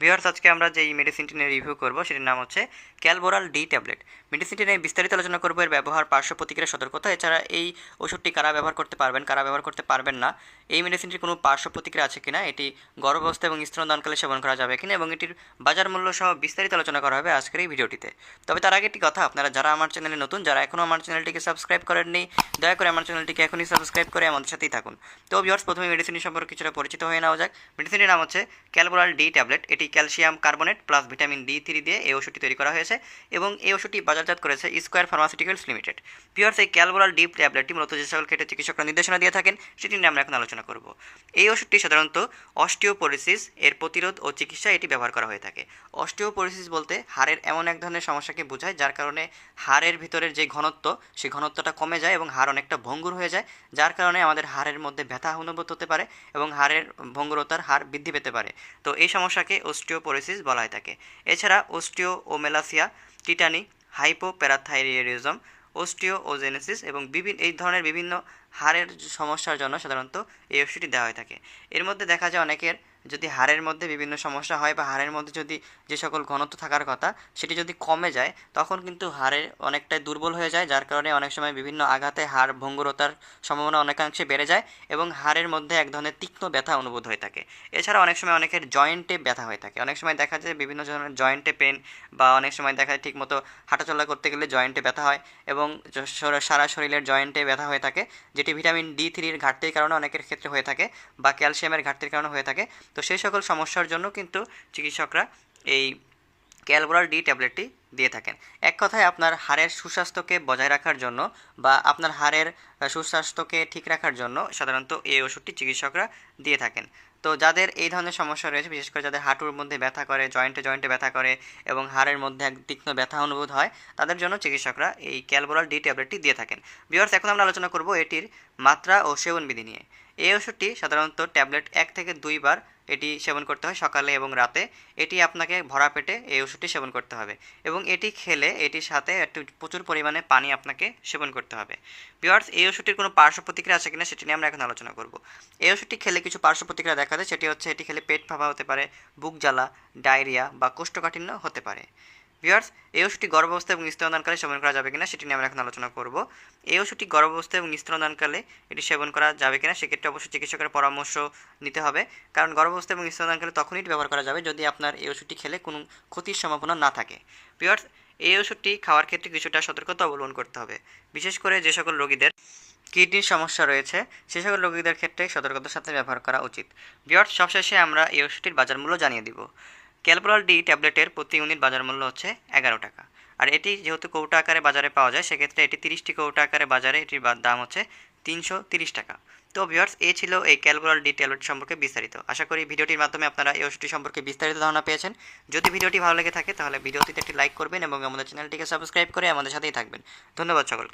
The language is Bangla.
ভিউয়ার্স, আজকে আমরা যেই মেডিসিনটি নিয়ে রিভিউ করব সেটির নাম হচ্ছে ক্যালবোরাল ডি ট্যাবলেট। মেডিসিনটি নিয়ে বিস্তারিত আলোচনা করব, এর ব্যবহার, পার্শ্ব প্রতিক্রিয়া, সতর্কতা, এছাড়া এই ওষুধটি কারা ব্যবহার করতে পারবেন, কারা ব্যবহার করতে পারবেন না, এই মেডিসিনটির কোনো পার্শ্ব প্রতিক্রিয়া আছে কিনা, এটি গর্ভাবস্থা এবং স্তনদানকালে সেবন করা যাবে কিনা এবং এটির বাজার মূল্য সহ বিস্তারিত আলোচনা করা হবে আজকের এই ভিডিওটিতে। তবে তার আগে একটি কথা, আপনারা যারা আমার চ্যানেলে নতুন, যারা এখনও আমার চ্যানেলটিকে সাবস্ক্রাইব করেননি, দয়া করে আমার চ্যানেলটিকে এখনই সাবস্ক্রাইব করে আমাদের সাথেই থাকুন। তো ভিউয়ার্স, প্রথমে মেডিসিনটি সম্পর্কে কিছুটা পরিচিত হয়ে নেওয়া যাক। মেডিসিনটির নাম হচ্ছে ক্যালবোরাল ডি ট্যাবলেট। এটি calcium carbonate plus vitamin D3 দিয়ে এই ওষুধটি তৈরি করা হয়েছে এবং এই ওষুধটি বাজারজাত করেছে স্কোয়ার ফার্মাসিউটিক্যালস লিমিটেড। ভিউয়ার্স, এই ক্যালবোরাল ডি ট্যাবলেটটি মূলত যে সকল ক্ষেত্রে চিকিৎসকরা নির্দেশনা দিয়ে থাকেন সেটি নিয়ে আমরা এখন আলোচনা করব। এই ওষুধটি সাধারণত অস্টিওপোরোসিস এর প্রতিরোধ ও চিকিৎসায় এটি ব্যবহার করা হয়ে থাকে। অস্টিওপোরোসিস বলতে হাড়ের এমন এক ধরনের সমস্যাকে বোঝায় যার কারণে হাড়ের ভিতরের যে ঘনত্ব, সেই ঘনত্বটা কমে যায় এবং হাড় অনেকটা ভঙ্গুর হয়ে যায়, যার কারণে আমাদের হাড়ের মধ্যে ব্যথা অনুভূত হতে পারে এবং হাড়ের ভঙ্গুরতার হার বৃদ্ধি পেতে পারে। তো এই সমস্যাকে অস্টিওপোরোসিস বলা হয় থাকে। এছাড়া অস্টিওমেলাসিয়া, টিটানি, হাইপোপ্যারাথাইরয়েডিজম, অস্টিওজেনেসিস এবং এই ধরনের বিভিন্ন হাড়ের সমস্যার জন্য সাধারণত এই ওষুধটি দেওয়া হয়ে থাকে। এর মধ্যে দেখা যায় অনেকের যদি হাড়ের মধ্যে বিভিন্ন সমস্যা হয় বা হাড়ের মধ্যে যদি যে সকল ঘনত্ব থাকার কথা সেটি যদি কমে যায়, তখন কিন্তু হাড়ের অনেকটাই দুর্বল হয়ে যায়, যার কারণে অনেক সময় বিভিন্ন আঘাতে হাড় ভঙ্গুরতার সম্ভাবনা অনেকাংশে বেড়ে যায় এবং হাড়ের মধ্যে এক ধরনের তীক্ষ্ণ ব্যথা অনুভূত হয়ে থাকে। এছাড়া অনেক সময় অনেকের জয়েন্টে ব্যথা হয়ে থাকে। অনেক সময় দেখা যায় বিভিন্ন ধরনের জয়েন্টে পেন, বা অনেক সময় দেখা যায় ঠিকমতো হাঁটাচলা করতে গেলে জয়েন্টে ব্যথা হয় এবং সারা শরীরের জয়েন্টে ব্যথা হয়ে থাকে, যেটি ভিটামিন D3-র ঘাটতির কারণে অনেকের ক্ষেত্রে হয়ে থাকে বা ক্যালসিয়ামের ঘাটতির কারণে হয়ে থাকে। তো সেই সকল সমস্যার জন্য কিন্তু চিকিৎসকরা এই ক্যালবোরাল ডি ট্যাবলেটটি দিয়ে থাকেন। এক কথায় আপনার হাড়ের সুস্বাস্থ্যকে বজায় রাখার জন্য বা আপনার হাড়ের সুস্বাস্থ্যকে ঠিক রাখার জন্য সাধারণত এই ওষুধটি চিকিৎসকরা দিয়ে থাকেন। তো যাদের এই ধরনের সমস্যা রয়েছে, বিশেষ করে যাদের হাঁটুর মধ্যে ব্যথা করে, জয়েন্টে জয়েন্টে ব্যথা করে এবং হাড়ের মধ্যে এক তীক্ষ্ণ ব্যথা অনুভূত হয়, তাদের জন্য চিকিৎসকরা এই ক্যালবোরাল ডি ট্যাবলেটটি দিয়ে থাকেন। ভিউয়ার্স, এখন আমরা আলোচনা করব এটির মাত্রা ও সেবনবিধি নিয়ে। এই ওষুধটি সাধারণত ট্যাবলেট 1 থেকে 2 বার এটি সেবন করতে হয়, সকালে এবং রাতে। এটি আপনাকে ভরা পেটে এই ওষুধটি সেবন করতে হবে এবং এটি খেলে এটির সাথে একটু প্রচুর পরিমাণে পানি আপনাকে সেবন করতে হবে। ভিউয়ার্স, এই ওষুধটির কোনো পার্শ্ব প্রতিক্রিয়া আছে কিনা সেটি নিয়ে আমরা এখন আলোচনা করব। এই ওষুধটি খেলে কিছু পার্শ্ব প্রতিক্রিয়া দেখা যায়, সেটি হচ্ছে এটি খেলে পেট ফাঁপা হতে পারে, বুক জ্বালা, ডায়রিয়া বা কোষ্ঠকাঠিন্য হতে পারে। ভিউয়ার্স, এই ওষুধটি গর্ভাবস্থা এবং স্তনদানকালে সেবন করা যাবে কিনা সেটি নিয়ে আমরা এখন আলোচনা করব। এই ওষুধটি গর্ভাবস্থা এবং স্তনদানকালে এটি সেবন করা যাবে কিনা সেক্ষেত্রে অবশ্যই চিকিৎসকের পরামর্শ নিতে হবে, কারণ গর্ভাবস্থা এবং স্তনদানকালে তখনই এটি ব্যবহার করা যাবে যদি আপনার এই ওষুধটি খেলে কোনো ক্ষতির সম্ভাবনা না থাকে। ভিউয়ার্স, এই ওষুধটি খাওয়ার ক্ষেত্রে কিছুটা সতর্কতা অবলম্বন করতে হবে, বিশেষ করে যে সকল রোগীদের কিডনির সমস্যা রয়েছে সে সকল রোগীদের ক্ষেত্রে সতর্কতার সাথে ব্যবহার করা উচিত। ভিউয়ার্স, সবশেষে আমরা এই ওষুধটির বাজার মূল্য জানিয়ে দিব। ক্যালবোরাল ডি ট্যাবলেটের প্রতি ইউনিট বাজার মূল্য হচ্ছে 11 টাকা। আর এটি যেহেতু কৌটা আকারে বাজারে পাওয়া যায়, সেক্ষেত্রে এটি 30টি কৌটা আকারে বাজারে এটির দাম হচ্ছে 330 টাকা। তো ভিউয়ার্স, এই ছিল এই ক্যালবোরাল ডি ট্যাবলেট সম্পর্কে বিস্তারিত। আশা করি ভিডিওটির মাধ্যমে আপনারা এই ওষুধটি সম্পর্কে বিস্তারিত ধারণা পেয়েছেন। যদি ভিডিওটি ভালো লেগে থাকে তাহলে ভিডিওটিতে একটি লাইক করবেন এবং আমাদের চ্যানেলটিকে সাবস্ক্রাইব করে আমাদের সাথেই থাকবেন। ধন্যবাদ সকলকে।